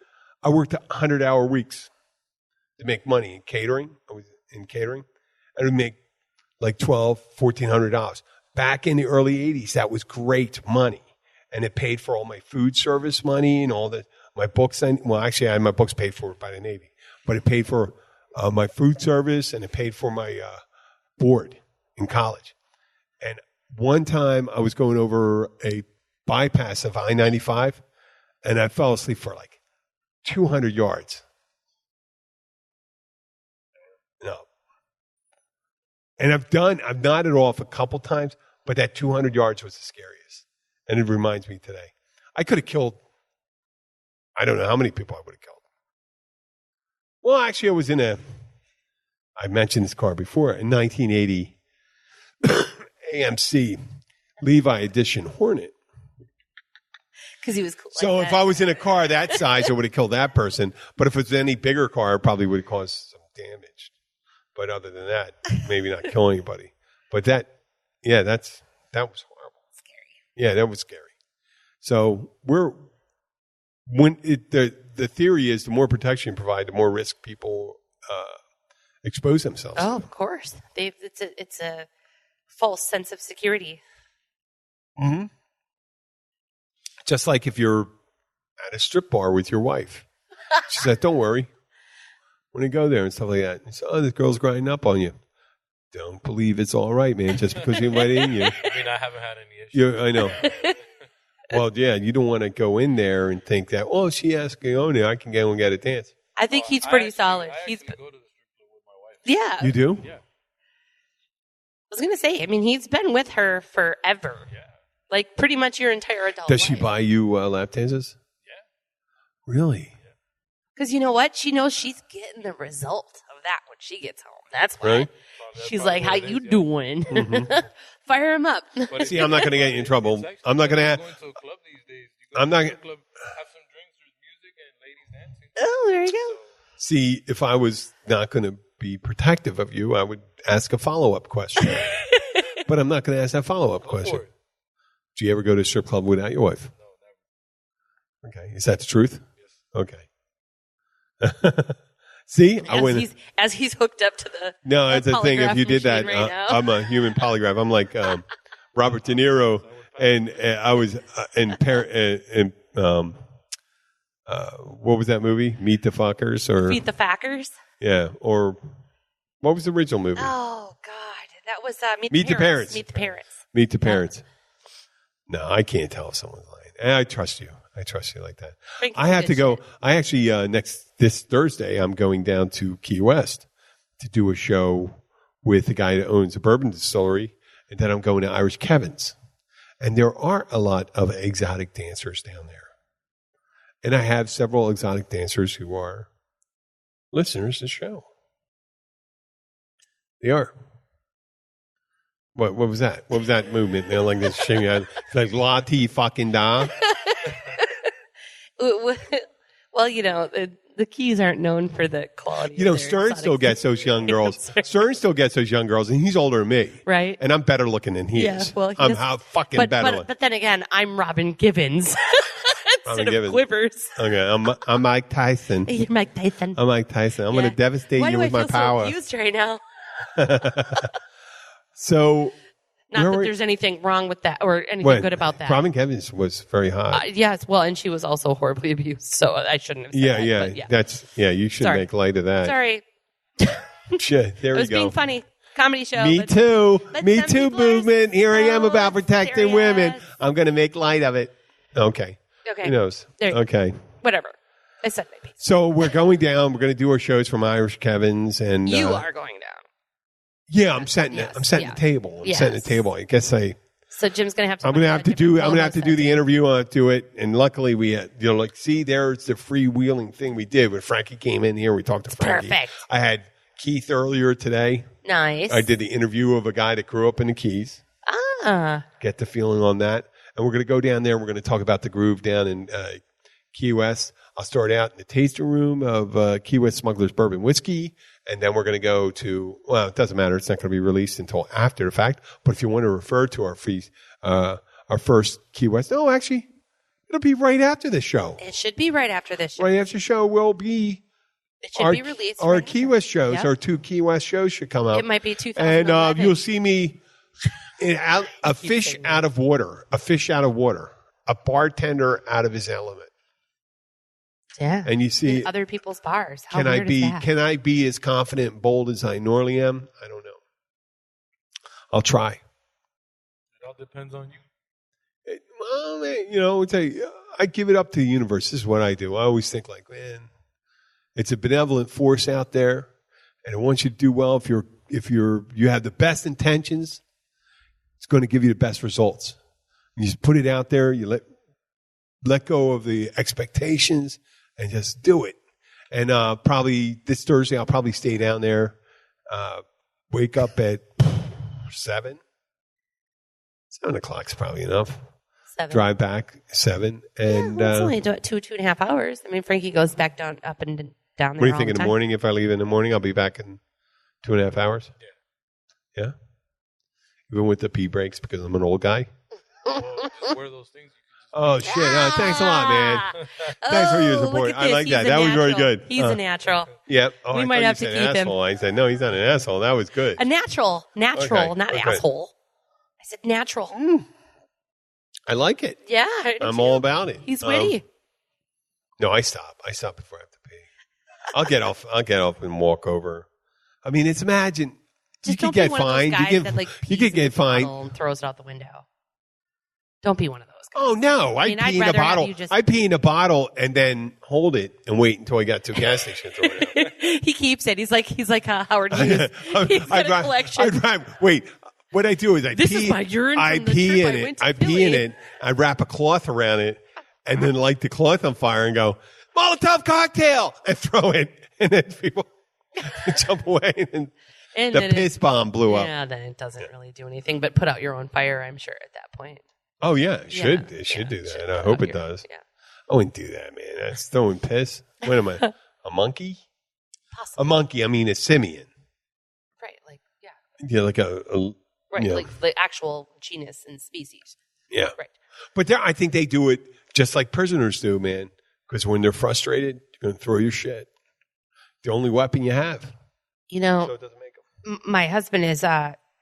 100-hour weeks to make money in catering. I was in catering. I would make like $1,200, $1,400. Back in the early 80s, that was great money. And it paid for all my food service money and all my books. Well, actually, I had my books paid for by the Navy. But it paid for my food service, and it paid for my board in college. And one time, I was going over a bypass of I-95, and I fell asleep for like 200 yards. No. And I've nodded off a couple times, but that 200 yards was the scariest. And it reminds me today. I could have killed, I don't know how many people I would have killed. Well, actually, I mentioned this car before, a 1980 AMC Levi Edition Hornet. Because he was cool. So if I was in a car that size, I would have killed that person. But if it was any bigger car, it probably would have caused some damage. But other than that, maybe not kill anybody. But that was horrible. Scary. Yeah, that was scary. So the theory is the more protection you provide, the more risk people expose themselves. Oh, of course. It's a false sense of security. Mm-hmm. Just like if you're at a strip bar with your wife. She said, don't worry. When you go there and stuff like that. You say, oh, this girl's grinding up on you. Don't believe it's all right, man, just because you invited in you. I mean, I haven't had any issues. I know. Well, yeah, you don't want to go in there and think that, oh, she asked me, I can go and get a dance. I think he's pretty solid. I actually go to the strip club with my wife. Yeah. You do? Yeah. I was going to say, I mean, he's been with her forever. Yeah. Like pretty much your entire adult Does life. she buy you lap dances? Yeah. Really? Because you know what? She knows she's getting the result of that when she gets home. That's why. Right? She's like, how you doing? Mm-hmm. Fire him up. See, I'm not going to get you in trouble. I'm not going to have... Going to a club these days. I'm not... Club, have some drinks, there's music and ladies dancing. Oh, there you go. See, if I was not going to be protective of you, I would ask a follow-up question. But I'm not going to ask that follow-up question. Do you ever go to a strip club without your wife? No, never. Okay. Is that the truth? Yes. Okay. See? As he's hooked up to the No, it's a thing. If you did that, right now. I'm a human polygraph. I'm like Robert De Niro And I was what was that movie? Meet the Fuckers or Meet the Fackers? Yeah, or what was the original movie? Oh God, that was Meet the Parents. Meet the Parents. Meet the Parents. No, I can't tell if someone's lying. And I trust you. I trust you like that. Frankie's I have to go. shit. I actually this Thursday I'm going down to Key West to do a show with the guy that owns a bourbon distillery, and then I'm going to Irish Kevin's. And there are a lot of exotic dancers down there. And I have several exotic dancers who are listeners to the show. They are. What was that? What was that movement? They're like this shimmy. Like la-ti fucking da. Well, the Keys aren't known for the quality. You know, of their Stern exotic still gets those young girls. Stern still gets those young girls, and he's older than me. Right. And I'm better looking than he is. Well, I'm how fucking better looking. But then again, I'm Robin Givens instead of Givens. Quivers. Okay, I'm Mike Tyson. You're Mike Tyson. I'm Mike Tyson. I'm going to devastate Why you do with I my feel power. so used right now? So, Not that there's anything wrong with that or anything good about that. Robin Givens was very hot. Yes, well, and she was also horribly abused, so I shouldn't have said that. But You should Sorry. make light of that. Sorry. Shit, there It we was go. being funny. Comedy show. Me Let's- too. let's Me send too people movement. Here I am so about protecting serious. women. I'm going to make light of it. Okay. Okay. Who knows? There you go. Okay. Whatever. I said my piece. So we're going down. We're going to do our shows from Irish Kevin's, and You are going down. Yeah, I'm setting it. Yes. I'm setting Yeah. the table. I'm Yes. setting the table. I guess So Jim's going to have to. I'm going to have to do. I'm going to have to do the interview. I'll do it. And luckily, we had, see, there's the freewheeling thing we did when Frankie came in here. We talked to Frankie. Perfect. I had Keith earlier today. Nice. I did the interview of a guy that grew up in the Keys. Get the feeling on that. And we're going to go down there. We're going to talk about the groove down in Key West. I'll start out in the tasting room of Key West Smuggler's Bourbon Whiskey. And then we're going to go to, well, it doesn't matter. It's not going to be released until after the fact. But if you want to refer to our first Key West, actually, it'll be right after this show. It should be right after this show. Right after the show will be. It should be released. Our right Key after. West shows, Yep. our 2 Key West shows should come out. It might be 2011. And you'll see me a fish out of water, a bartender out of his element. Yeah. And you see, in other people's bars. How can I weird is that? can I be as confident and bold as I normally am? I don't know. I'll try. It all depends on you. I give it up to the universe. This is what I do. I always think like, man, it's a benevolent force out there, and it wants you to do well. If you have the best intentions, it's going to give you the best results. You just put it out there. You let go of the expectations and just do it. And probably this Thursday, I'll probably stay down there. Wake up at 7. 7 o'clock's probably enough. 7. Drive back 7. And It's only 2.5 hours. I mean, Frankie goes back down, up and down there. what do you all think in the time. morning? If I leave in the morning, I'll be back in 2.5 hours. Yeah. Even with the pee breaks because I'm an old guy. Just wear those things. Oh shit! Thanks a lot, man. Thanks for your support. Look at I this. like He's that. a That was very natural. good. He's a natural. Yep. Oh, We I might thought have you to said keep him. asshole. I said no, he's not an asshole. That was good. A natural, Okay, not okay. asshole. I said natural. I like it. Yeah, I do I'm too. all about it. He's witty. No, I stop. I stop before I have to pee. I'll get off. I'll get off and walk over. I mean, it's imagine Just you don't could get be one of those fined. guys You that like you pees could in get the fined. bottle and throws it out the window. Don't be one of those guys. Oh no! I mean, I'd pee in a rather have bottle. you just- I pee in a bottle and then hold it and wait until I got to a gas station and throw it out. He keeps it. He's like Howard Hughes. He's got a collection. Wait, what I do is I This pee. is my urine I from the pee trip in I it. went to I pee in Philly. it. I wrap a cloth around it, and then light the cloth on fire and go Molotov cocktail and throw it, and then people jump away, and And the then piss bomb blew up. Yeah, then it doesn't really do anything but put out your own fire, I'm sure, at that point. Oh yeah, it should Yeah, it should do it that. should I put hope out it your- does. Yeah, I wouldn't do that, man. That's throwing piss. What am I? A monkey? possibly. A monkey? I mean, a simian. Right, like, yeah. Yeah, like a Right, yeah. like the actual genus and species. Yeah. Right. But I think they do it just like prisoners do, man. Because when they're frustrated, you're going to throw your shit. The only weapon you have. You know, So it doesn't make them. my husband is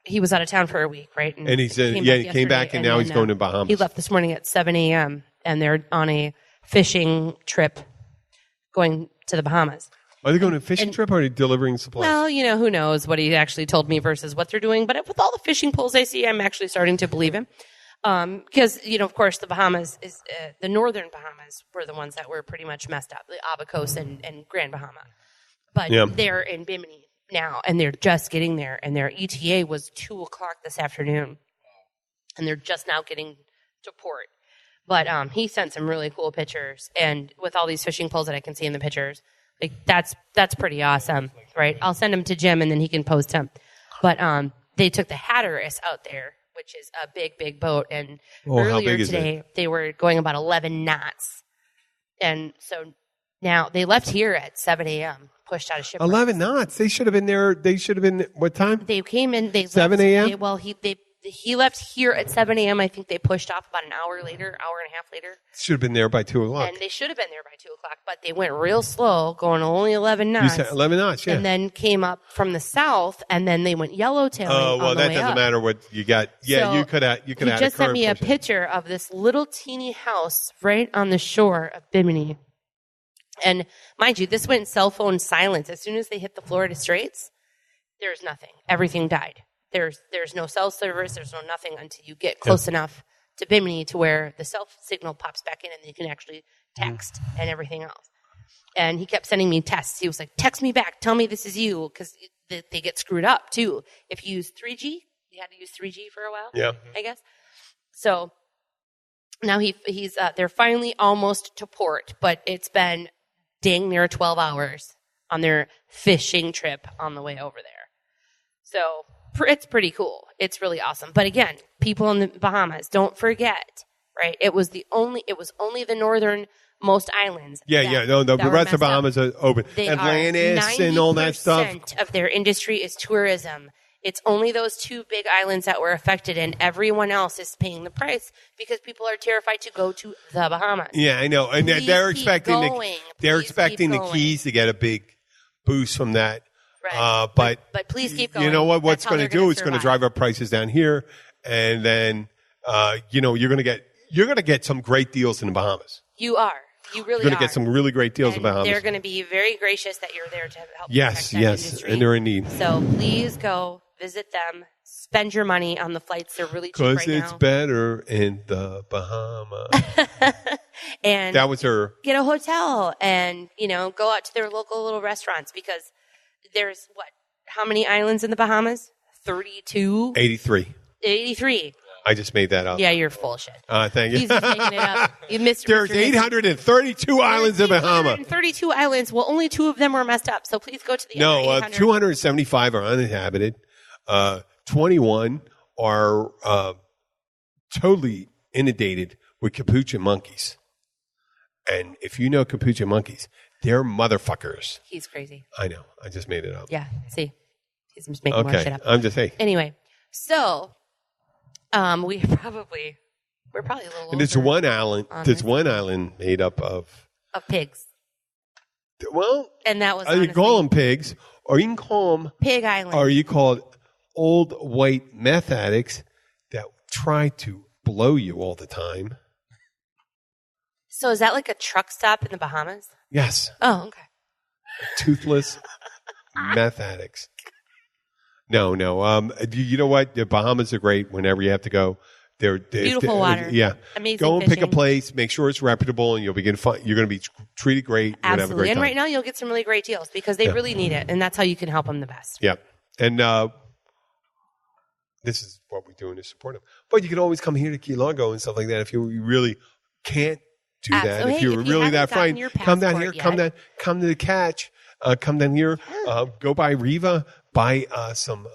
he was out of town for a week, right? And he said, he came back, and now he's going to Bahamas. He left this morning at 7 a.m., and they're on a fishing trip going to the Bahamas. Are they going on a fishing trip, or are they delivering supplies? Well, who knows what he actually told me versus what they're doing. But with all the fishing poles I see, I'm actually starting to believe him. Because, of course, the Bahamas is the northern Bahamas were the ones that were pretty much messed up, the Abacos and Grand Bahama. But they're in Bimini now, and they're just getting there, and their ETA was 2 o'clock this afternoon, and they're just now getting to port. But he sent some really cool pictures, and with all these fishing poles that I can see in the pictures, like that's pretty awesome, right? I'll send them to Jim, and then he can post them. But they took the Hatteras out there, which is a big, big boat, and earlier today they were going about 11 knots, and so now they left here at 7 a.m. pushed out of shipwreck. 11 knots. They should have been there. They should have been, what time? They came in. 7 a.m.? He left here at 7 a.m. I think they pushed off about an hour later, hour and a half later. Should have been there by 2 o'clock. And they should have been there by 2 o'clock, but they went real slow, going only 11 knots. You said 11 knots, yeah. And then came up from the south, and then they went yellowtailing Oh, well, on the that way doesn't up. matter what you got. Yeah, So you could have He had just a sent current me a push. picture of this little teeny house right on the shore of Bimini. And mind you, this went cell phone silence. As soon as they hit the Florida Straits, there's nothing. Everything died. There's no cell service. There's no nothing until you get close enough to Bimini to where the cell signal pops back in and you can actually text and everything else. And he kept sending me texts. He was like, text me back. Tell me this is you. Because they get screwed up, too. If you use 3G, you had to use 3G for a while, I guess. So now he's they're finally almost to port, but it's been dang near 12 hours on their fishing trip on the way over there. So it's pretty cool. It's really awesome. But again, people in the Bahamas, don't forget, right? It was only the northernmost islands. The rest of Bahamas are open. Atlantis and all that stuff. 90% of their industry is tourism. It's only those 2 big islands that were affected, and everyone else is paying the price because people are terrified to go to the Bahamas. Yeah, I know. And they're expecting the Keys to get a big boost from that. Right. But please keep going. You know what? What's going to do? It's going to survive. drive up prices down here, and then you're going to get some great deals in the Bahamas. You are. You really are. You're going to get some really great deals in the Bahamas. They're going to be very gracious that you're there to help. Yes, industry. and they're in need. So please go visit them. Spend your money on the flights. They're really cheap right now. Because it's better in the Bahamas. And that was her. Get a hotel and, go out to their local little restaurants because there's how many islands in the Bahamas? 32? 83. 83. I just made that up. Yeah, you're full of shit. Thank you. He's just making it up. You missed. There's 832 islands in Bahama. 32 islands. Well, only 2 of them were messed up. So please go to the No, other 800. 275 are uninhabited. 21 are totally inundated with capuchin monkeys. And if you know capuchin monkeys, they're motherfuckers. He's crazy. I know. I just made it up. Yeah. See, he's just making more shit up. I'm just saying. Anyway, so we're probably a little. And there's one island. There's one island made up of pigs. Well, and that was you can call them pigs, or you can call them Pig Island, or you call it old white meth addicts that try to blow you all the time. So is that like a truck stop in the Bahamas? Yes. Oh, okay. Toothless meth addicts. No. You know what? The Bahamas are great whenever you have to go. They're beautiful water. Yeah. Amazing go and fishing. pick a place. Make sure it's reputable, and you're going to be treated great. Absolutely. Have a great time. And right now you'll get some really great deals because they really need it, and that's how you can help them the best. Yeah. And this is what we're doing to support them. But you can always come here to Key Largo and stuff like that if you really can't do that. Absolutely. If you're really that fine, come down here. Come to the catch. Come down here. Go by Riva. Buy some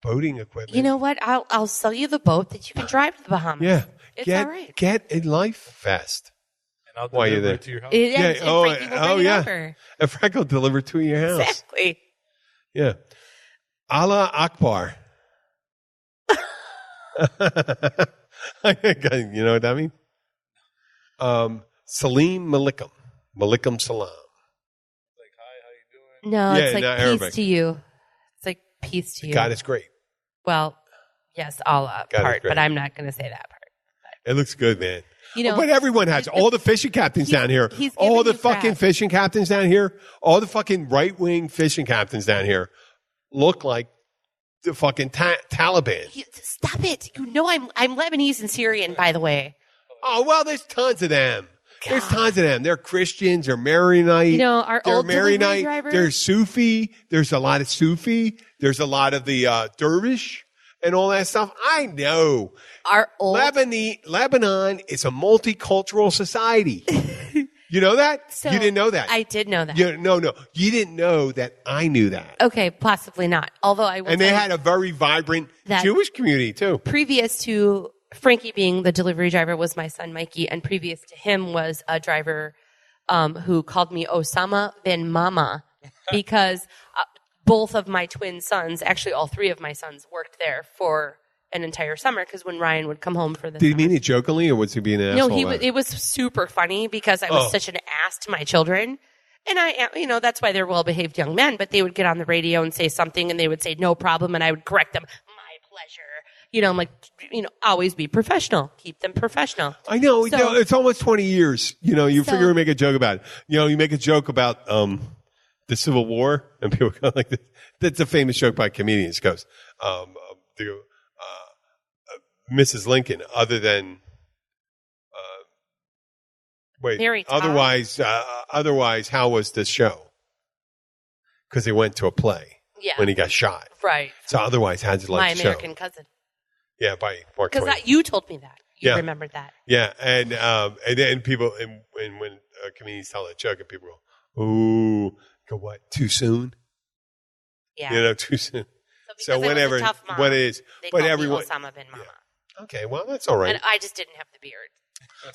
boating equipment. You know what? I'll sell you the boat that you can drive to the Bahamas. Yeah. It's all right. Get a life vest. And I'll While you're deliver there. it to your house. And Frankie will bring it over. And Frank will deliver to your house. Exactly. Yeah. Allah Akbar. You know what that means? Salim Malikum. Malikum Salam. Like, hi, how you doing? No, Yeah, it's like not peace Arabic. to you. It's like peace to you. God is great. Well, yes, Allah God is part, great. but I'm not going to say that part. It looks good, man. You know, but everyone has. All the fishing captains down here. All the fucking fishing captains down here. All the fucking right-wing fishing captains down here look like the fucking Taliban. Stop it. You know I'm Lebanese and Syrian, by the way. Oh, well, there's tons of them. God. There's tons of them. They're Christians. They're Maronite. You know, our old delivery driver. There's Sufi. There's a lot of Sufi. There's a lot of the dervish and all that stuff. I know. Our old Lebanon is a multicultural society. You know that? So, you didn't know that. I did know that. No. You didn't know that I knew that. Okay, possibly not. Although I will. And they had a very vibrant Jewish community too. Previous to Frankie being the delivery driver was my son Mikey, and previous to him was a driver who called me Osama bin Mama because both of my twin sons, actually all three of my sons, worked there for an entire summer because when Ryan would come home for the Did he mean it jokingly or was he being an asshole? No, it was super funny because I was such an ass to my children. And that's why they're well-behaved young men, but they would get on the radio and say something and they would say, no problem. And I would correct them. My pleasure. I'm like, always be professional. Keep them professional. I know. So, it's almost 20 years. You figure you make a joke about it. You make a joke about, the Civil War and people go like this. That's a famous joke by comedians. It goes, Mrs. Lincoln, other than, otherwise, how was this show? Because he went to a play when he got shot. Right. So otherwise, how'd you like the show? My American Cousin. Yeah, by Mark Twain. Because you told me that. You remembered that. Yeah, and then people, and when comedians tell that joke, and people go, "Ooh, go what? Too soon?" Yeah. Too soon. So whenever what it is, but everyone Osama bin Mama. Yeah. Okay, well that's all right. And I just didn't have the beard.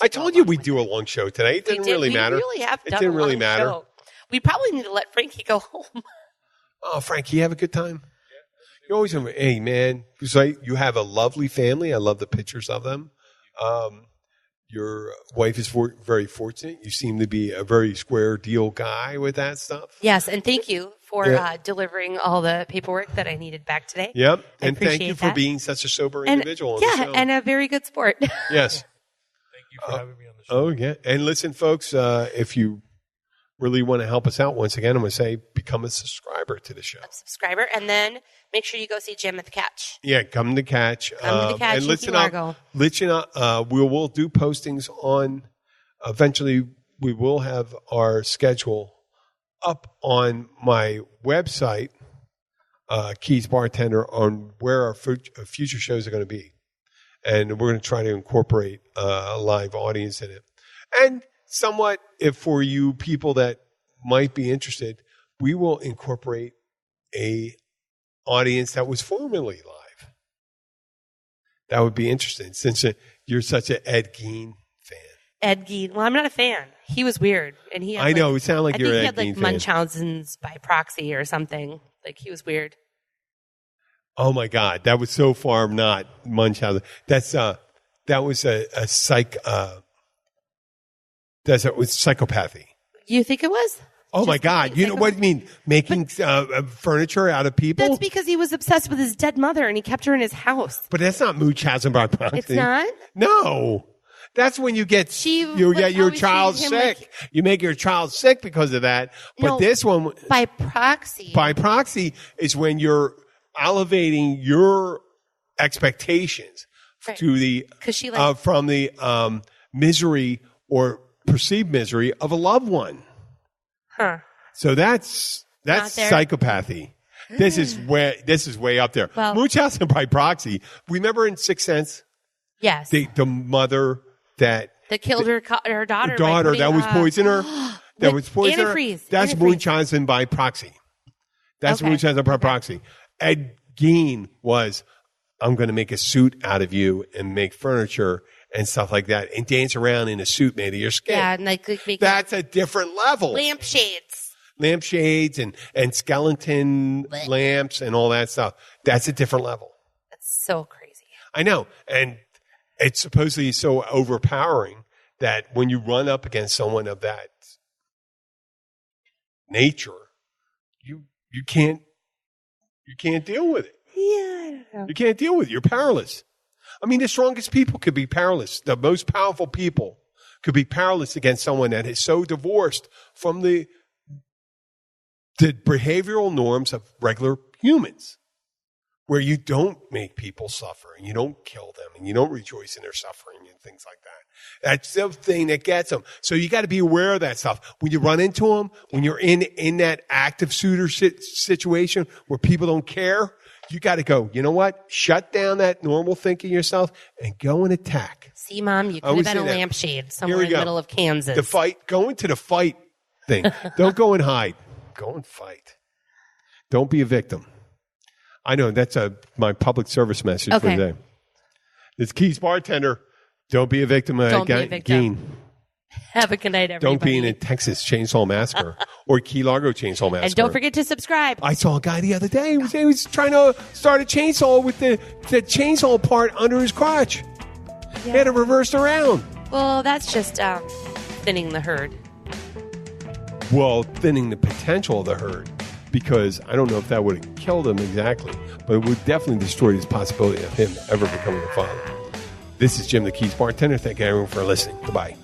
I told you we'd do a long show today. It didn't really matter. We really have done it didn't really matter. Show. We probably need to let Frankie go home. Oh, Frankie, you have a good time? You always, hey man, you have a lovely family. I love the pictures of them. Your wife is very fortunate. You seem to be a very square deal guy with that stuff. Yes, and thank you for delivering all the paperwork that I needed back today. Yep, and thank you for being such a sober individual on the show. And a very good sport. Yes. Thank you for having me on the show. Oh, yeah. And listen, folks, if you really want to help us out, once again, I'm going to say become a subscriber to the show. A subscriber, and then make sure you go see Jim at the Catch. Yeah, come to Catch. Come to the Catch and listen up. We will do postings on, eventually we will have our schedule up on my website, Keys Bartender, on where our future shows are going to be. And we're going to try to incorporate a live audience in it. And somewhat, if for you people that might be interested, we will incorporate a audience that was formerly live. That would be interesting, since you're such an Ed Gein fan. Ed Gein. Well, I'm not a fan. He was weird, and he. Had I know. It sounded like you're an Ed Gein fan. I think he had Munchausen's by proxy or something. Like he was weird. Oh my God, that was so far not Munchausen. That was a psychopathy. You think it was? Oh my God! You know what I mean? Making furniture out of people. That's because he was obsessed with his dead mother, and he kept her in his house. But that's not Munchausen by proxy. It's not. No, that's when you get your child sick. You make your child sick because of that. But this one by proxy. By proxy is when you're elevating your expectations to the from the misery or perceived misery of a loved one. Huh. So that's psychopathy. This is way up there. Well, Munchausen by proxy. Remember in Sixth Sense? Yes. The mother that killed her daughter. That was poison her. That was poison her. That's Munchausen by proxy. That's Munchausen by proxy. Ed Gein was, I'm going to make a suit out of you and make furniture and stuff like that, and dance around in a suit made of your skin. Yeah, and that's a different level. Lampshades and skeleton lamps and all that stuff. That's a different level. That's so crazy. I know, and it's supposedly so overpowering that when you run up against someone of that nature, you can't deal with it. Yeah, I don't You can't deal with it. You're powerless. I mean, the strongest people could be powerless. The most powerful people could be powerless against someone that is so divorced from the behavioral norms of regular humans, where you don't make people suffer and you don't kill them and you don't rejoice in their suffering and things like that. That's the thing that gets them. So you got to be aware of that stuff. When you run into them, when you're in that active shooter situation where people don't care, you got to go, you know what? Shut down that normal thinking yourself and go and attack. See, Mom, you could have been a lampshade somewhere in the middle of Kansas. The fight, go into the fight thing. Don't go and hide. Go and fight. Don't be a victim. I know that's my public service message for today. This Keys bartender, don't be a victim of Don't be a victim. Have a good night, everybody. Don't be in a Texas Chainsaw Massacre or Key Largo Chainsaw Massacre. And don't forget to subscribe. I saw a guy the other day. He was trying to start a chainsaw with the chainsaw part under his crotch. Yeah. He had it reversed around. Well, that's just thinning the herd. Well, thinning the potential of the herd, because I don't know if that would have killed him exactly, but it would definitely destroy his possibility of him ever becoming a father. This is Jim the Keys bartender. Thank you everyone for listening. Goodbye.